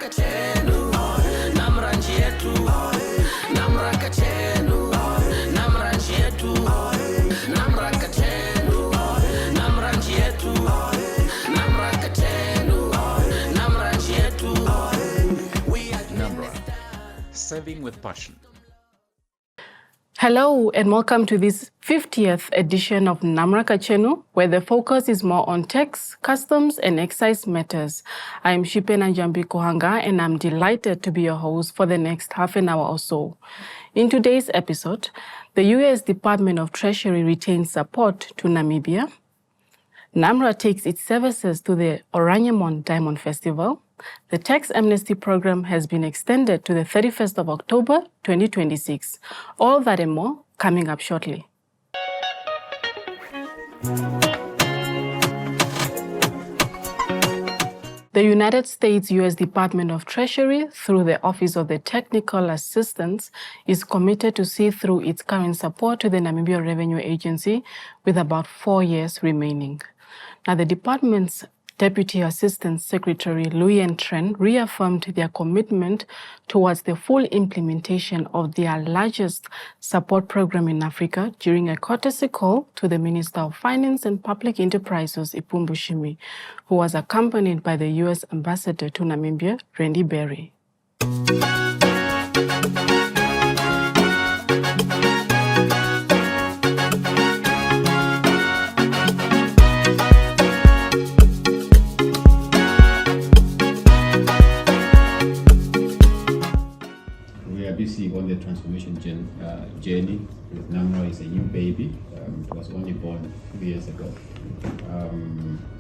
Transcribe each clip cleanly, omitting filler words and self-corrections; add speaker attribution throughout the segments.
Speaker 1: Kachenu, NamRA yetu, NamRA Kachenu, NamRA yetu, NamRA Kachenu, NamRA yetu, NamRA Kachenu, NamRA yetu.
Speaker 2: NamRA, serving with passion.
Speaker 3: Hello and welcome to this 50th edition of NamRA Kachenu, where the focus is more on tax, customs and excise matters. I am Shipena Njambi Kohanga and I'm delighted to be your host for the next half an hour or so. In today's episode, the U.S. Department of Treasury retains support to Namibia. NamRA takes its services to the Oranienmon Diamond Festival. The tax amnesty program has been extended to the 31st of October 2026. All that and more coming up shortly. The United States U.S. Department of Treasury, through the Office of the Technical Assistance, is committed to see through its current support to the Namibia Revenue Agency with about 4 years remaining. Now, the department's Deputy Assistant Secretary Luyen Tren reaffirmed their commitment towards the full implementation of their largest support program in Africa during a courtesy call to the Minister of Finance and Public Enterprises, Ipumbu Shimi, who was accompanied by the U.S. Ambassador to Namibia, Randy Berry.
Speaker 4: On the transformation journey with NamRA is a new baby. It was only born 2 years ago.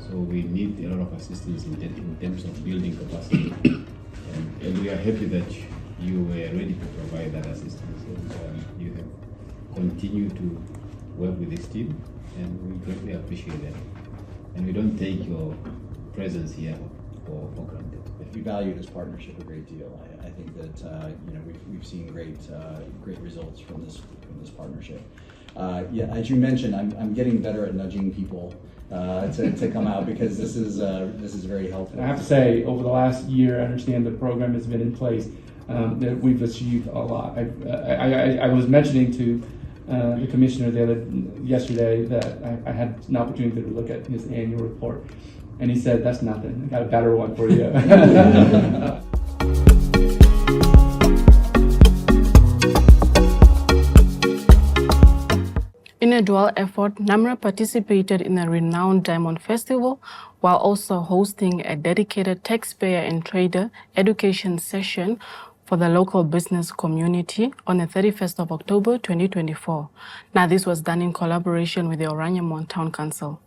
Speaker 4: So we need a lot of assistance in terms of building capacity. And we are happy that you were ready to provide that assistance. And you have continued to work with this team, and we greatly appreciate that. And we don't take your presence here for granted.
Speaker 5: We value this partnership a great deal. I think that we've seen great results from this partnership. Yeah, as you mentioned, I'm getting better at nudging people to come out, because this is very helpful.
Speaker 6: I have to say, over the last year, I understand the program has been in place, that we've achieved a lot. I was mentioning to the commissioner yesterday that I had an opportunity to look at his annual report. And he said, "That's nothing. I got a better one for you."
Speaker 3: In a dual effort, NamRA participated in a renowned Diamond Festival while also hosting a dedicated taxpayer and trader education session for the local business community on the 31st of October 2024. Now, this was done in collaboration with the Oranienmon Town Council.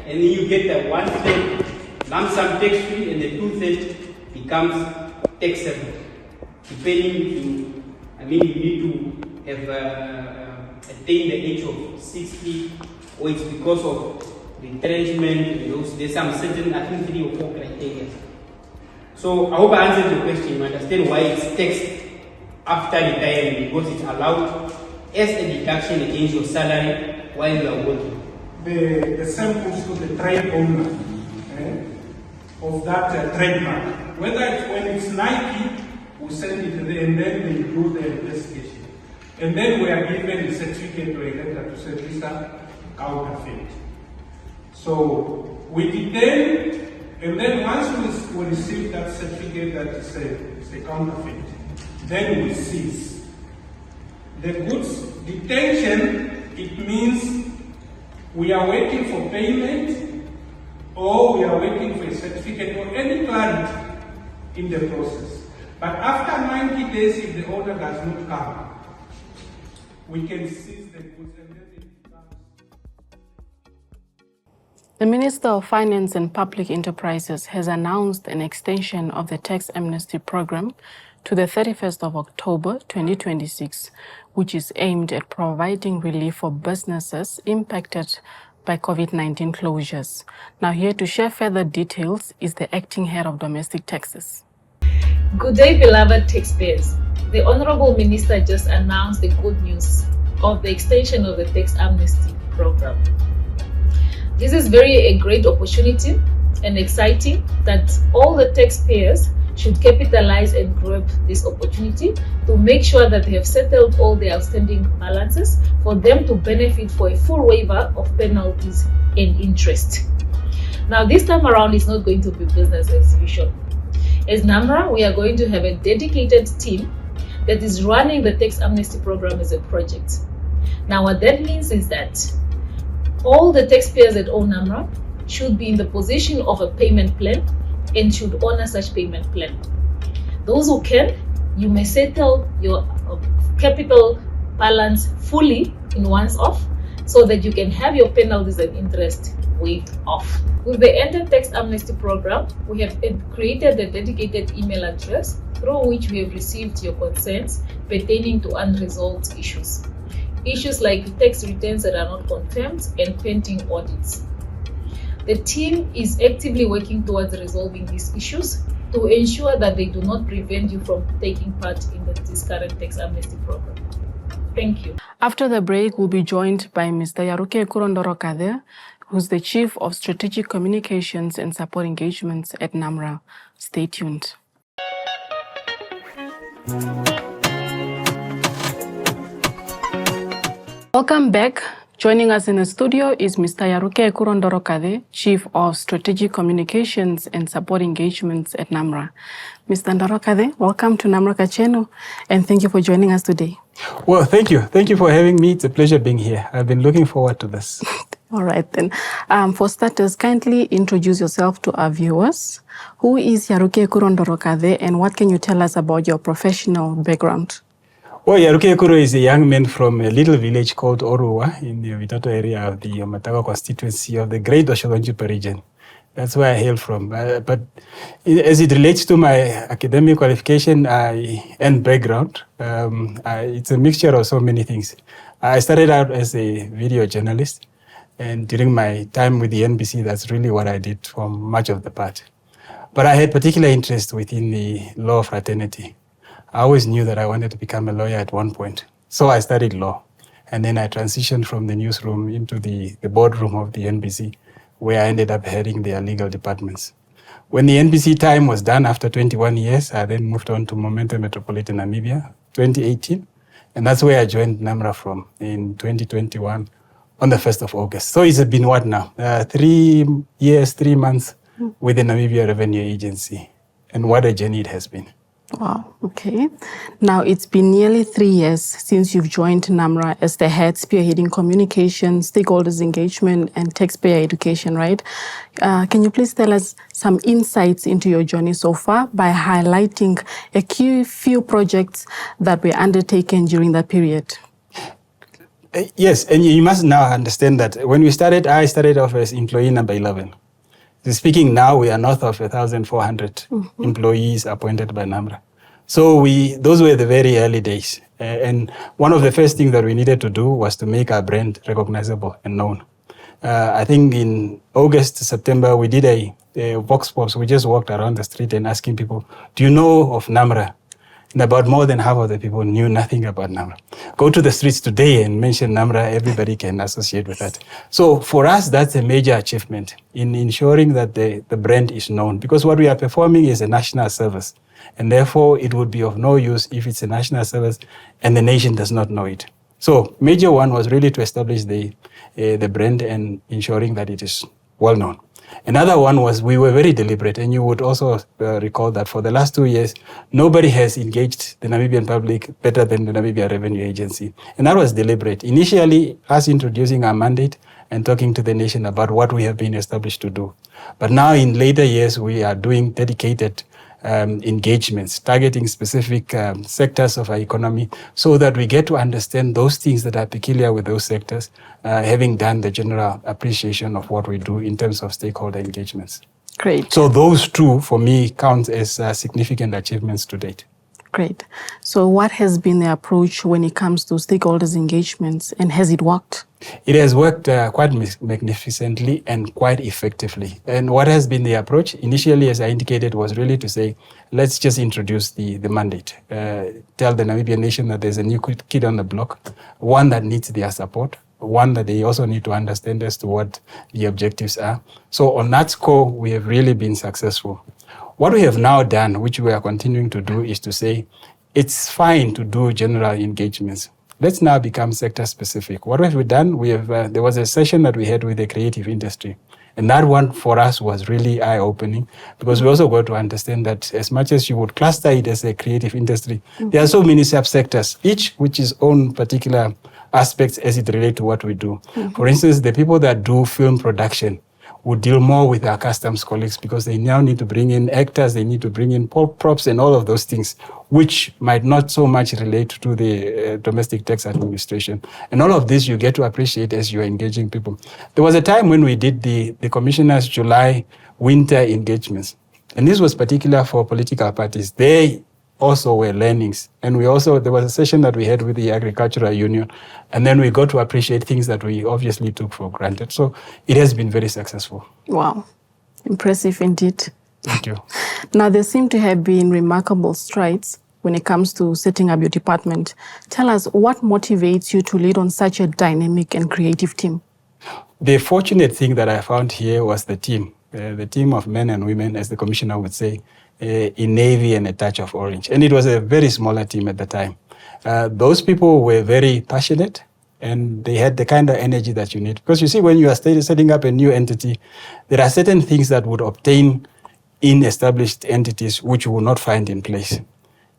Speaker 7: And then you get the 1/3 lump sum tax free, and the 2/3 becomes taxable. Depending you need to have attained the age of 60, or it's because of retrenchment. There's some certain, I think, 3 or 4 criteria. So I hope I answered your question. You understand why it's taxed after retirement, because it's allowed as a deduction against your salary while you are working.
Speaker 8: The same goes to the trade owner of that trademark. Whether it's when it's Nike, we send it there, and then they do the investigation. And then we are given a certificate or a letter to say these are counterfeit. So we detain, and then once we receive that certificate that is a counterfeit, then we seize. The goods detention, it means we are waiting for payment, or we are waiting for a certificate or any clarity in the process. But after 90 days, if the order does not come, we can seize the goods and then it becomes.
Speaker 3: The Minister of Finance and Public Enterprises has announced an extension of the tax amnesty program to the 31st of October 2026, which is aimed at providing relief for businesses impacted by COVID-19 closures. Now here to share further details is the Acting Head of Domestic Taxes.
Speaker 9: Good day, beloved taxpayers. The Honorable Minister just announced the good news of the extension of the tax amnesty program. This is a great opportunity and exciting that all the taxpayers should capitalize and grab this opportunity to make sure that they have settled all the outstanding balances for them to benefit for a full waiver of penalties and interest. Now, this time around, it's not going to be business as usual. As NamRA, we are going to have a dedicated team that is running the tax amnesty program as a project. Now, what that means is that all the taxpayers that own NamRA should be in the position of a payment plan and should honor such payment plan. Those who can, you may settle your capital balance fully in once off so that you can have your penalties and interest waived off. With the Ended Tax Amnesty Program, we have created a dedicated email address through which we have received your concerns pertaining to unresolved issues. Issues like tax returns that are not confirmed and pending audits. The team is actively working towards resolving these issues to ensure that they do not prevent you from taking part in this current tax amnesty program. Thank you.
Speaker 3: After the break, we'll be joined by Mr. Yarukeekuro Ndorokaze, who's the Chief of Strategic Communications and Support Engagements at NamRA. Stay tuned. Welcome back. Joining us in the studio is Mr. Yarukeekuro Ndorokaze, Chief of Strategic Communications and Support Engagements at NamRA. Mr. Ndorokaze, welcome to NamRA Kachenu, and thank you for joining us today.
Speaker 10: Well, thank you. Thank you for having me. It's a pleasure being here. I've been looking forward to this.
Speaker 3: All right, then. For starters, kindly introduce yourself to our viewers. Who is Yarukeekuro Ndorokaze, and what can you tell us about your professional background?
Speaker 10: Well, Yarukeekuro is a young man from a little village called Oruwa in the Vitato area of the Mataga constituency of the Great Oshoganjupa region. That's where I hail from. But as it relates to my academic qualification and background, it's a mixture of so many things. I started out as a video journalist, and during my time with the NBC, that's really what I did for much of the part. But I had particular interest within the law fraternity. I always knew that I wanted to become a lawyer at one point. So I studied law. And then I transitioned from the newsroom into the boardroom of the NBC, where I ended up heading their legal departments. When the NBC time was done after 21 years, I then moved on to Momentum Metropolitan Namibia, 2018. And that's where I joined NamRA from in 2021 on the 1st of August. So it's been what now? 3 years, 3 months with the Namibia Revenue Agency. And what a journey it has been.
Speaker 3: Wow, okay. Now, it's been nearly 3 years since you've joined NamRA as the head spearheading communication, stakeholders engagement, and taxpayer education, right? Can you please tell us some insights into your journey so far by highlighting a few projects that were undertaken during that period?
Speaker 10: Yes, and you must now understand that when we started, I started off as employee number 11. Speaking now, we are north of 1,400 employees appointed by NamRA. So those were the very early days. And one of the first things that we needed to do was to make our brand recognizable and known. I think in August, September, we did a vox pops. We just walked around the street and asking people, do you know of NamRA? And about more than half of the people knew nothing about NamRA. Go to the streets today and mention NamRA, everybody can associate with that. So for us, that's a major achievement in ensuring that the brand is known, because what we are performing is a national service. And therefore, it would be of no use if it's a national service and the nation does not know it. So major one was really to establish the brand and ensuring that it is well known. Another one was we were very deliberate, and you would also recall that for the last 2 years, nobody has engaged the Namibian public better than the Namibia Revenue Agency. And that was deliberate. Initially, us introducing our mandate and talking to the nation about what we have been established to do. But now in later years, we are doing dedicated engagements, targeting specific sectors of our economy so that we get to understand those things that are peculiar with those sectors, having done the general appreciation of what we do in terms of stakeholder engagements.
Speaker 3: Great.
Speaker 10: So those two, for me, count as significant achievements to date.
Speaker 3: Great. So what has been the approach when it comes to stakeholders' engagements, and has it worked?
Speaker 10: It has worked quite magnificently and quite effectively. And what has been the approach? Initially, as I indicated, was really to say, let's just introduce the mandate. Tell the Namibian nation that there's a new kid on the block, one that needs their support, one that they also need to understand as to what the objectives are. So on that score, we have really been successful. What we have now done, which we are continuing to do, is to say, it's fine to do general engagements. Let's now become sector specific. What have we done? There was a session that we had with the creative industry. And that one for us was really eye-opening, because we also got to understand that as much as you would cluster it as a creative industry, there are so many subsectors, each which is own particular aspects as it relates to what we do. For instance, the people that do film production would deal more with our customs colleagues, because they now need to bring in actors, they need to bring in props and all of those things, which might not so much relate to the domestic tax administration. And all of this you get to appreciate as you're engaging people. There was a time when we did the Commissioner's July winter engagements. And this was particular for political parties. They also were learnings. And there was a session that we had with the Agricultural Union, and then we got to appreciate things that we obviously took for granted. So it has been very successful.
Speaker 3: Wow, impressive indeed.
Speaker 10: Thank you.
Speaker 3: Now, there seem to have been remarkable strides when it comes to setting up your department. Tell us, what motivates you to lead on such a dynamic and creative team?
Speaker 10: The fortunate thing that I found here was the team of men and women, as the commissioner would say, in navy and a touch of orange. And it was a very smaller team at the time. Those people were very passionate, and they had the kind of energy that you need. Because you see, when you are setting up a new entity, there are certain things that would obtain in established entities which you will not find in place.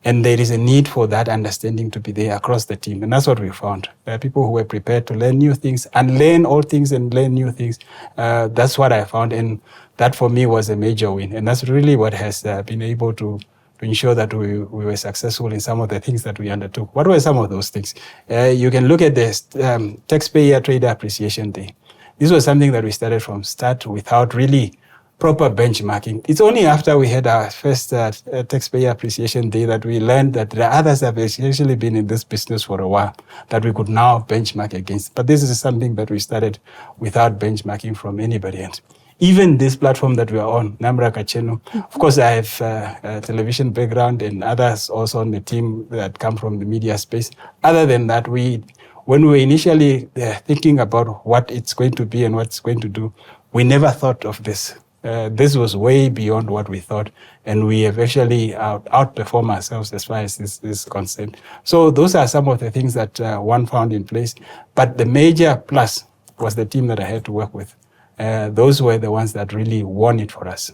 Speaker 10: And there is a need for that understanding to be there across the team. And that's what we found. There are people who were prepared to learn new things, unlearn old things and learn new things. That's what I found. And that for me was a major win. And that's really what has been able to ensure that we were successful in some of the things that we undertook. What were some of those things? You can look at the Taxpayer Trader Appreciation Day. This was something that we started from start without really proper benchmarking. It's only after we had our first Taxpayer Appreciation Day that we learned that the others have actually been in this business for a while, that we could now benchmark against. But this is something that we started without benchmarking from anybody else. Even this platform that we are on, NamRA Kachenu, of course I have a television background and others also on the team that come from the media space. Other than that, when we were initially thinking about what it's going to be and what it's going to do, we never thought of this. This was way beyond what we thought, and we have actually outperformed ourselves as far as this is concerned. So those are some of the things that one found in place. But the major plus was the team that I had to work with. Those were the ones that really won it for us.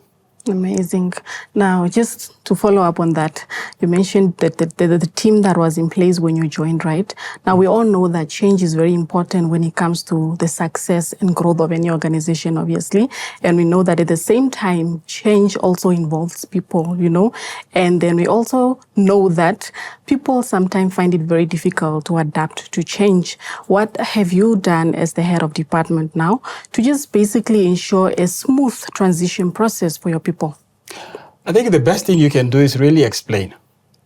Speaker 3: Amazing. Now, just to follow up on that, you mentioned that the team that was in place when you joined, right? Now, we all know that change is very important when it comes to the success and growth of any organization, obviously. And we know that at the same time, change also involves people, And then we also know that people sometimes find it very difficult to adapt to change. What have you done as the head of department now to just basically ensure a smooth transition process for your people?
Speaker 10: I think the best thing you can do is really explain.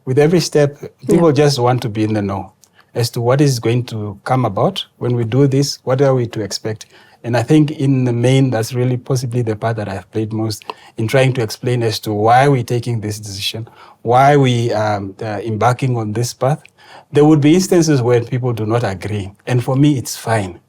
Speaker 10: With every step, people just want to be in the know as to what is going to come about. When we do this, what are we to expect? And I think in the main, that's really possibly the part that I've played most in trying to explain as to why we're taking this decision, why we are embarking on this path. There would be instances where people do not agree. And for me, it's fine.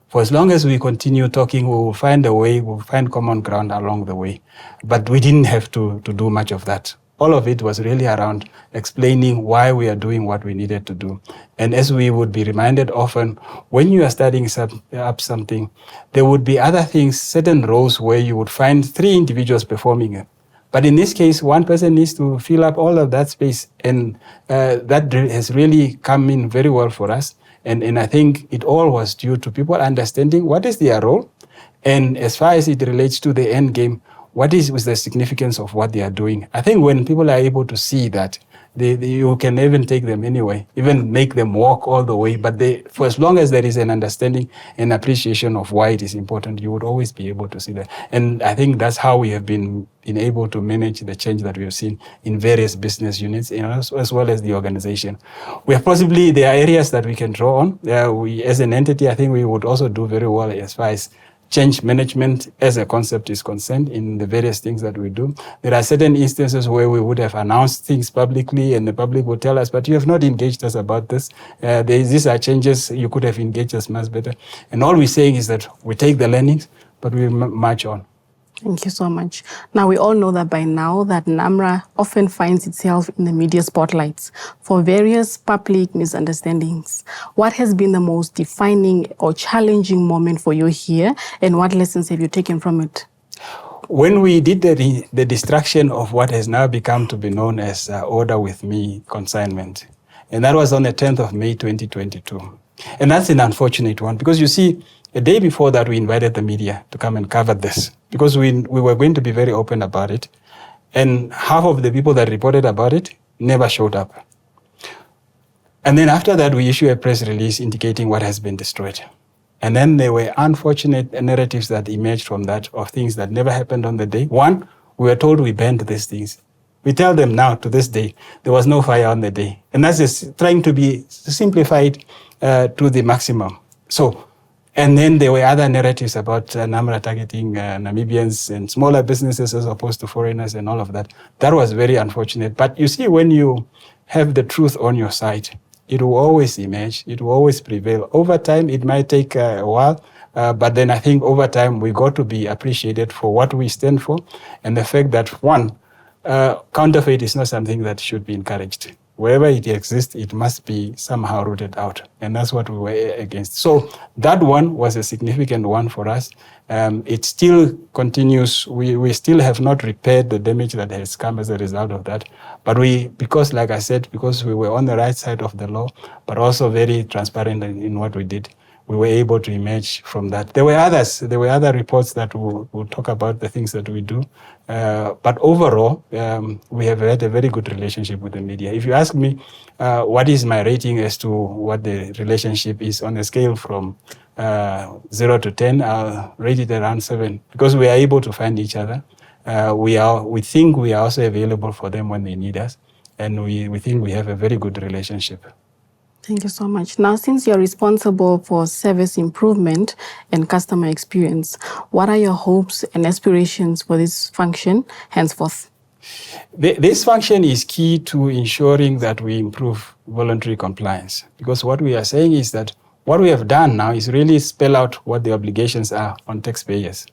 Speaker 10: For as long as we continue talking, we will find a way, we'll find common ground along the way. But we didn't have to do much of that. All of it was really around explaining why we are doing what we needed to do. And as we would be reminded often, when you are starting up something, there would be other things, certain roles where you would find 3 individuals performing it. But in this case, one person needs to fill up all of that space. And that has really come in very well for us. And I think it all was due to people understanding what is their role. And as far as it relates to the end game, what is the significance of what they are doing. I think when people are able to see that, you can even take them anyway, even make them walk all the way. But for as long as there is an understanding and appreciation of why it is important, you would always be able to see that. And I think that's how we have been able to manage the change that we have seen in various business units, as well as the organization. There are areas that we can draw on. We, as an entity, I think we would also do very well as far as change management as a concept is concerned in the various things that we do. There are certain instances where we would have announced things publicly and the public would tell us, but you have not engaged us about this. These are changes, you could have engaged us much better. And all we're saying is that we take the learnings, but we march on.
Speaker 3: Thank you so much. Now, we all know that by now that NamRA often finds itself in the media spotlights for various public misunderstandings. What has been the most defining or challenging moment for you here, and what lessons have you taken from it?
Speaker 10: When we did the destruction of what has now become to be known as Order With Me consignment, and that was on the 10th of May 2022. And that's an unfortunate one, because you see, a day before that, we invited the media to come and cover this, because we were going to be very open about it. And half of the people that reported about it never showed up. And then after that, we issued a press release indicating what has been destroyed. And then there were unfortunate narratives that emerged from that of things that never happened on the day. One, we were told we banned these things. We tell them now, to this day, there was no fire on the day. And that's just trying to be simplified to the maximum. And then there were other narratives about NamRA targeting Namibians and smaller businesses as opposed to foreigners and all of that. That was very unfortunate. But you see, when you have the truth on your side, it will always emerge, it will always prevail. Over time, it might take a while, but then I think over time, we got to be appreciated for what we stand for, and the fact that, one, counterfeit is not something that should be encouraged. Wherever it exists, it must be somehow rooted out. And that's what we were against. So that one was a significant one for us. It still continues. We still have not repaired the damage that has come as a result of that. But because like I said, because we were on the right side of the law, but also very transparent in what we did, we were able to emerge from that. There were others. There were other reports that will talk about the things that we do. But overall, we have had a very good relationship with the media. If you ask me what is my rating as to what the relationship is on a scale from 0 to 10, I'll rate it around 7, because we are able to find each other. We think we are also available for them when they need us. And we think we have a very good relationship.
Speaker 3: Thank you so much. Now, since you're responsible for service improvement and customer experience, what are your hopes and aspirations for this function henceforth?
Speaker 10: This function is key to ensuring that we improve voluntary compliance, because what we are saying is that what we have done now is really spell out what the obligations are on taxpayers.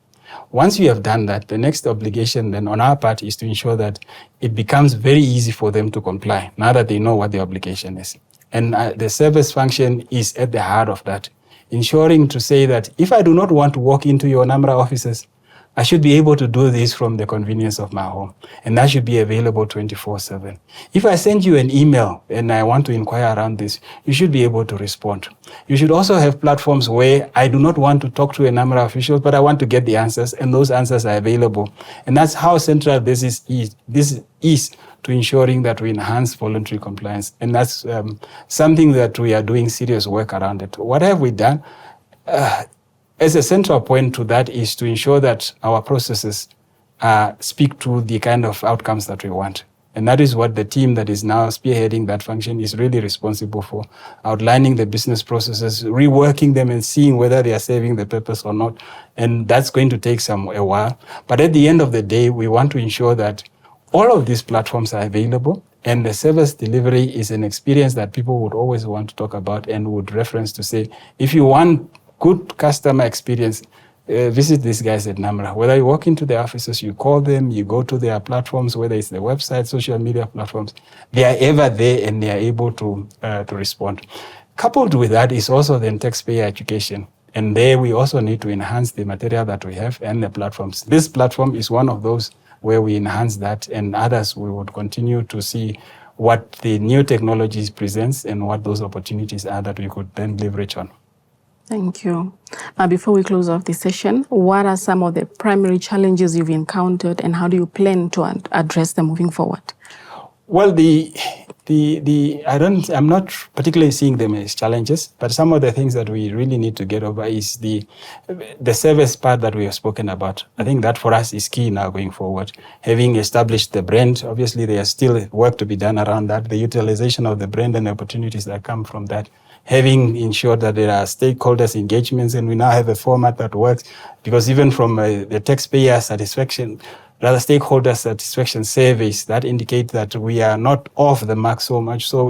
Speaker 10: Once we have done that, the next obligation then on our part is to ensure that it becomes very easy for them to comply, now that they know what the obligation is. And the service function is at the heart of that, ensuring to say that if I do not want to walk into your NamRA offices, I should be able to do this from the convenience of my home, and that should be available 24/7. If I send you an email and I want to inquire around this, you should be able to respond. You should also have platforms where I do not want to talk to a NamRA official, but I want to get the answers, and those answers are available. And that's how central this is to ensuring that we enhance voluntary compliance. And that's something that we are doing serious work around it. What have we done? As a central point to that is to ensure that our processes speak to the kind of outcomes that we want. And that is what the team that is now spearheading that function is really responsible for, outlining the business processes, reworking them and seeing whether they are serving the purpose or not. And that's going to take a while. But at the end of the day, we want to ensure that all of these platforms are available, and the service delivery is an experience that people would always want to talk about and would reference to say, if you want good customer experience, visit these guys at NamRA. Whether you walk into their offices, you call them, you go to their platforms, whether it's their website, social media platforms, they are ever there and they are able to respond. Coupled with that is also the taxpayer education. And there we also need to enhance the material that we have and the platforms. This platform is one of those where we enhance that, and others we would continue to see what the new technologies presents and what those opportunities are that we could then leverage on.
Speaker 3: Thank you. Before we close off the session, what are some of the primary challenges you've encountered and how do you plan to address them moving forward?
Speaker 10: Well, I'm not particularly seeing them as challenges, but some of the things that we really need to get over is the service part that we have spoken about. I think that for us is key now going forward. Having established the brand, obviously there's still work to be done around that, the utilization of the brand and the opportunities that come from that. Having ensured that there are stakeholders engagements, and we now have a format that works, because even from the taxpayer satisfaction, rather stakeholder satisfaction surveys that indicate that we are not off the mark so much. So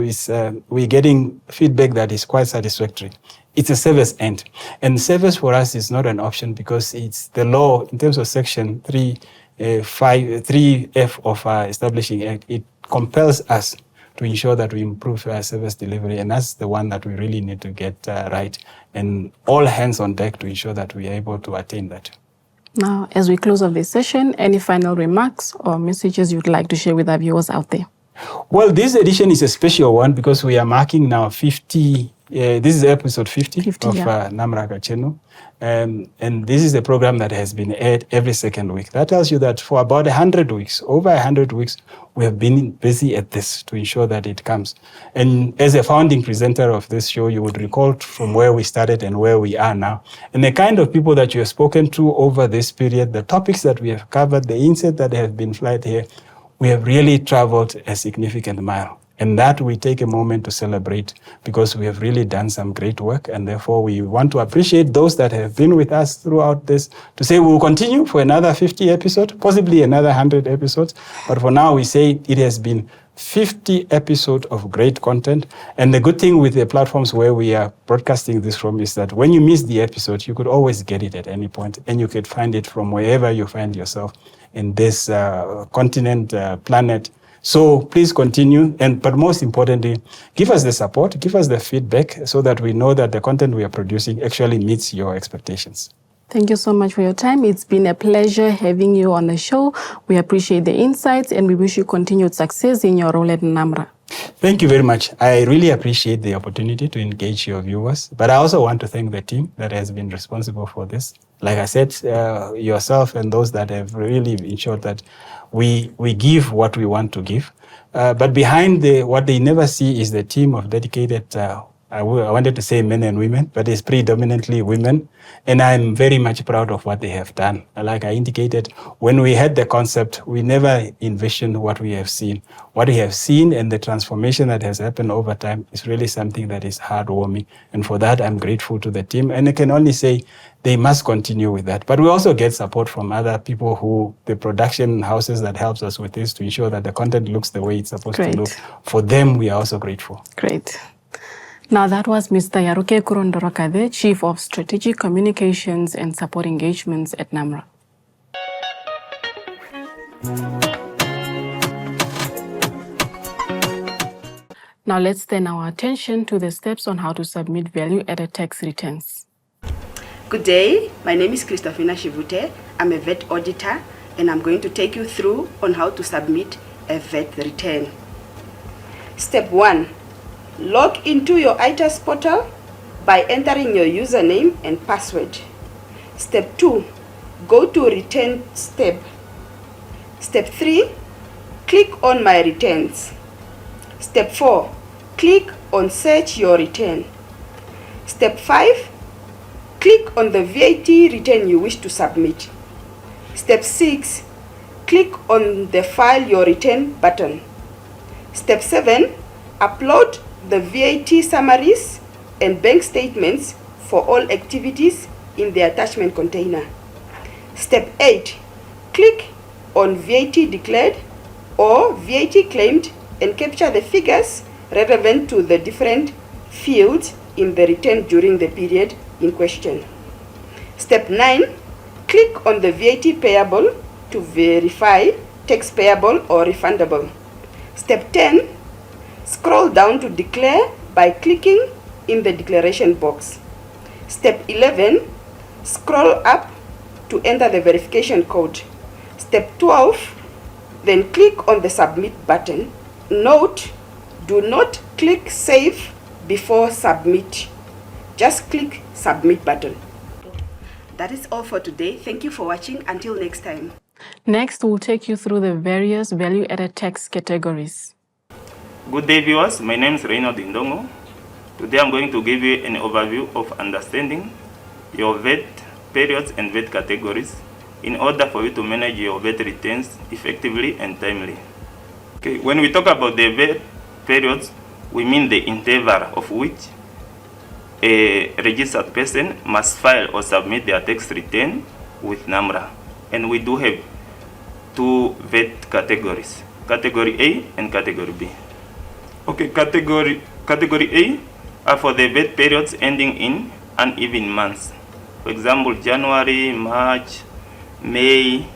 Speaker 10: we're getting feedback that is quite satisfactory. It's a service end. And service for us is not an option because it's the law in terms of section 3F of our establishing act. It compels us to ensure that we improve our service delivery. And that's the one that we really need to get right. And all hands on deck to ensure that we are able to attain that.
Speaker 3: Now, as we close off this session, any final remarks or messages you'd like to share with our viewers out there?
Speaker 10: Well, this edition is a special one because we are marking now 50, this is episode 50 of NamRA Kachenu. And this is a program that has been aired every second week. That tells you that for about 100 weeks, over 100 weeks, we have been busy at this to ensure that it comes. And as a founding presenter of this show, you would recall from where we started and where we are now. And the kind of people that you have spoken to over this period, the topics that we have covered, the insights that have been flagged here, we have really traveled a significant mile. And that we take a moment to celebrate because we have really done some great work. And therefore, we want to appreciate those that have been with us throughout this to say we will continue for another 50 episodes, possibly another 100 episodes. But for now, we say it has been 50 episodes of great content. And the good thing with the platforms where we are broadcasting this from is that when you miss the episode, you could always get it at any point, and you could find it from wherever you find yourself in this continent, planet. So please continue, but most importantly, give us the support, give us the feedback so that we know that the content we are producing actually meets your expectations.
Speaker 3: Thank you so much for your time. It's been a pleasure having you on the show. We appreciate the insights and we wish you continued success in your role at NamRA.
Speaker 10: Thank you very much. I really appreciate the opportunity to engage your viewers, but I also want to thank the team that has been responsible for this. Like I said, yourself and those that have really ensured that we give what we want to give. But behind what they never see is the team of dedicated, I wanted to say men and women, but it's predominantly women. And I'm very much proud of what they have done. Like I indicated, when we had the concept, we never envisioned what we have seen. What we have seen and the transformation that has happened over time is really something that is heartwarming. And for that, I'm grateful to the team. And I can only say they must continue with that. But we also get support from other people the production houses that helps us with this to ensure that the content looks the way it's supposed to look. For them, we are also grateful.
Speaker 3: Great. Now, that was Mr. Yarukeekuro Ndorokaze, Chief of Strategic Communications and Support Engagements at NamRA. Now, let's turn our attention to the steps on how to submit value-added tax returns.
Speaker 11: Good day, my name is Christophina Shivute. I'm a VAT auditor and I'm going to take you through on how to submit a VAT return. Step 1. Log into your ITAS portal by entering your username and password. Step 2. Go to Return tab. Step 3. Click on My Returns. Step 4. Click on Search Your Return. Step 5. Click on the VAT return you wish to submit. Step 6. Click on the File Your Return button. Step 7. Upload the VAT summaries and bank statements for all activities in the attachment container. Step 8. Click on VAT declared or VAT claimed and capture the figures relevant to the different fields in the return during the period in question. Step 9. Click on the VAT payable to verify tax payable or refundable. Step 10. Scroll down to declare by clicking in the declaration box. Step 11. Scroll up to enter the verification code. Step 12. Then click on the submit button. Note, do not click save before submit. Just click Submit button. That is all for today. Thank you for watching. Until next time.
Speaker 3: Next, we'll take you through the various value-added tax categories.
Speaker 12: Good day, viewers. My name is Reynold Indongo. Today I'm going to give you an overview of understanding your VAT periods and VAT categories in order for you to manage your VAT returns effectively and timely. Okay, when we talk about the VAT periods, we mean the interval of which a registered person must file or submit their tax return with NamRA. And we do have two VAT categories, Category A and Category B. Okay, Category A are for the VAT periods ending in uneven months. For example, January, March, May,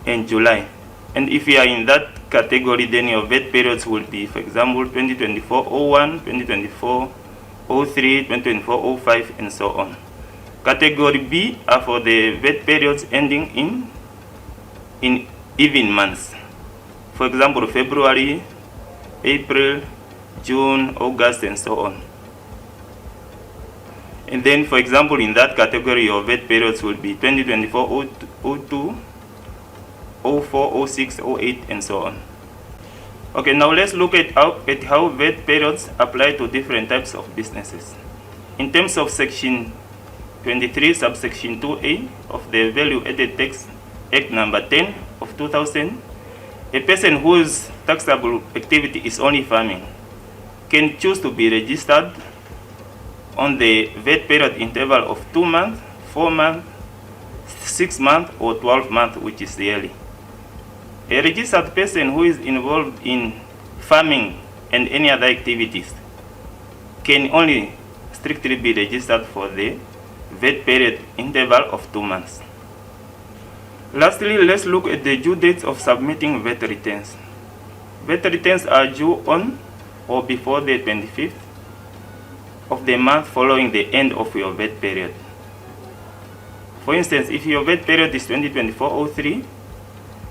Speaker 12: and July. And if you are in that category, then your VAT periods will be, for example, 2024-01, 2024-03, 2024-05, and so on. Category B are for the VAT periods ending in even months. For example, February, April, June, August, and so on. And then, for example, in that category, your VAT periods will be 2024-02, 04, 06, 08, and so on. Okay, now let's look at how VAT periods apply to different types of businesses. In terms of Section 23, subsection 2A of the Value Added Tax Act number 10 of 2000, a person whose taxable activity is only farming can choose to be registered on the VAT period interval of 2 months, 4 months, 6 months, or 12 months, which is yearly. A registered person who is involved in farming and any other activities can only strictly be registered for the VAT period interval of 2 months. Lastly, let's look at the due dates of submitting VAT returns. VAT returns are due on or before the 25th of the month following the end of your VAT period. For instance, if your VAT period is 2024-03,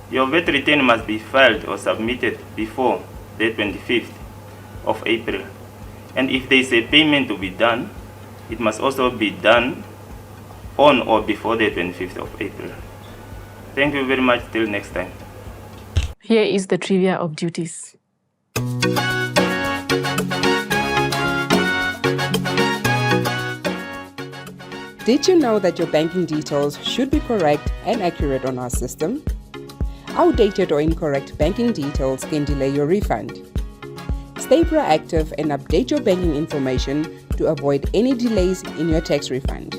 Speaker 12: your VAT return must be filed or submitted before the 25th of April. And if there is a payment to be done, it must also be done on or before the 25th of April. Thank you very much. Till next time.
Speaker 3: Here is the trivia of duties.
Speaker 13: Did you know that your banking details should be correct and accurate on our system? Outdated or incorrect banking details can delay your refund. Stay proactive and update your banking information to avoid any delays in your tax refund.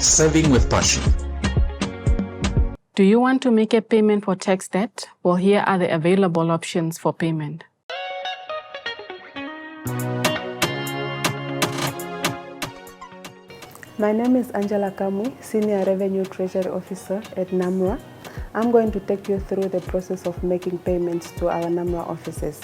Speaker 2: Saving with passion.
Speaker 3: Do you want to make a payment for tax debt? Well, here are the available options for payment.
Speaker 14: My name is Angela Kamui, Senior Revenue Treasury Officer at NamRA. I'm going to take you through the process of making payments to our NamRA offices.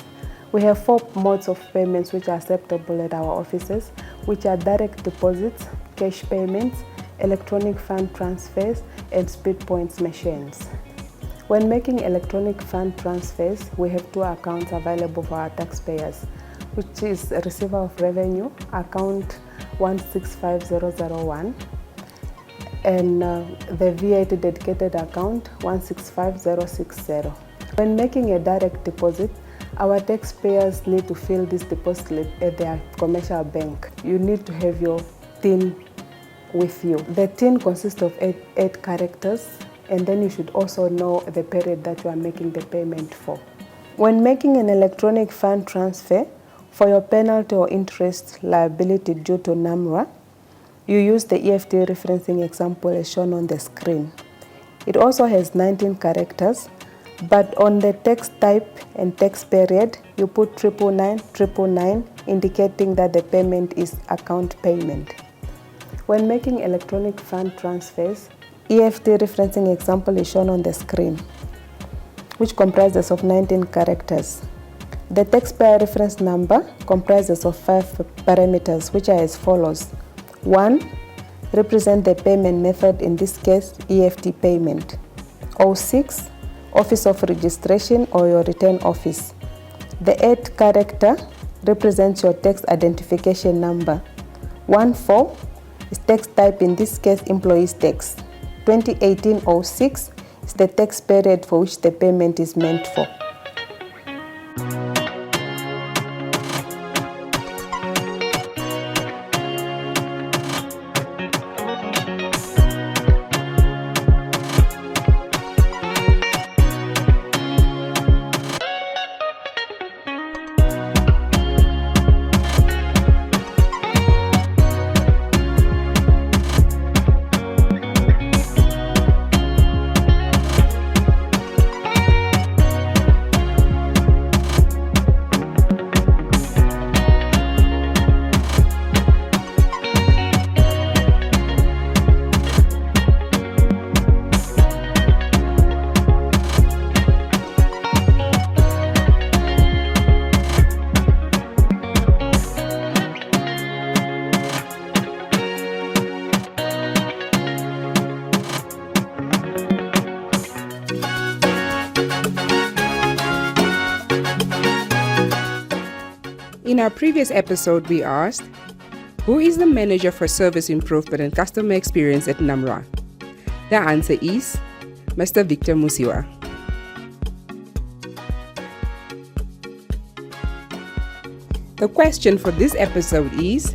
Speaker 14: We have 4 modes of payments which are acceptable at our offices, which are direct deposits, cash payments, electronic fund transfers, and speed points machines. When making electronic fund transfers, we have 2 accounts available for our taxpayers, which is Receiver of Revenue, account 165001, and the VAT dedicated account 165060. When making a direct deposit, our taxpayers need to fill this deposit slip at their commercial bank. You need to have your TIN with you. The TIN consists of 8 characters, and then you should also know the period that you are making the payment for. When making an electronic fund transfer, for your penalty or interest liability due to NamRA, you use the EFT referencing example as shown on the screen. It also has 19 characters, but on the tax type and tax period, you put 999, indicating that the payment is account payment. When making electronic fund transfers, EFT referencing example is shown on the screen, which comprises of 19 characters. The taxpayer reference number comprises of 5 parameters, which are as follows. 1. Represent the payment method, in this case, EFT payment. 06. Office of registration or your return office. The 8th character represents your tax identification number. 14 is tax type, in this case, employees tax. 2018-06 is the tax period for which the payment is meant for.
Speaker 13: In our previous episode, we asked, who is the Manager for Service Improvement and Customer Experience at NamRA? The answer is Mr. Victor Musiwa. The question for this episode is,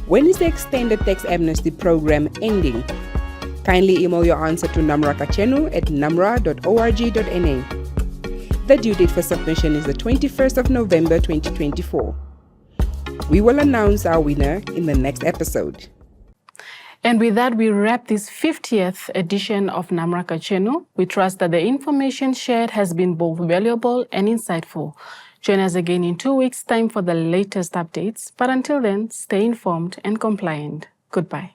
Speaker 13: when is the extended tax amnesty program ending? Kindly email your answer to NamRA Kachenu at namra.org.na. The due date for submission is the 21st of November 2024. We will announce our winner in the next episode.
Speaker 3: And with that, we wrap this 50th edition of NamRA Kachenu. We trust that the information shared has been both valuable and insightful. Join us again in 2 weeks' time for the latest updates. But until then, stay informed and compliant. Goodbye.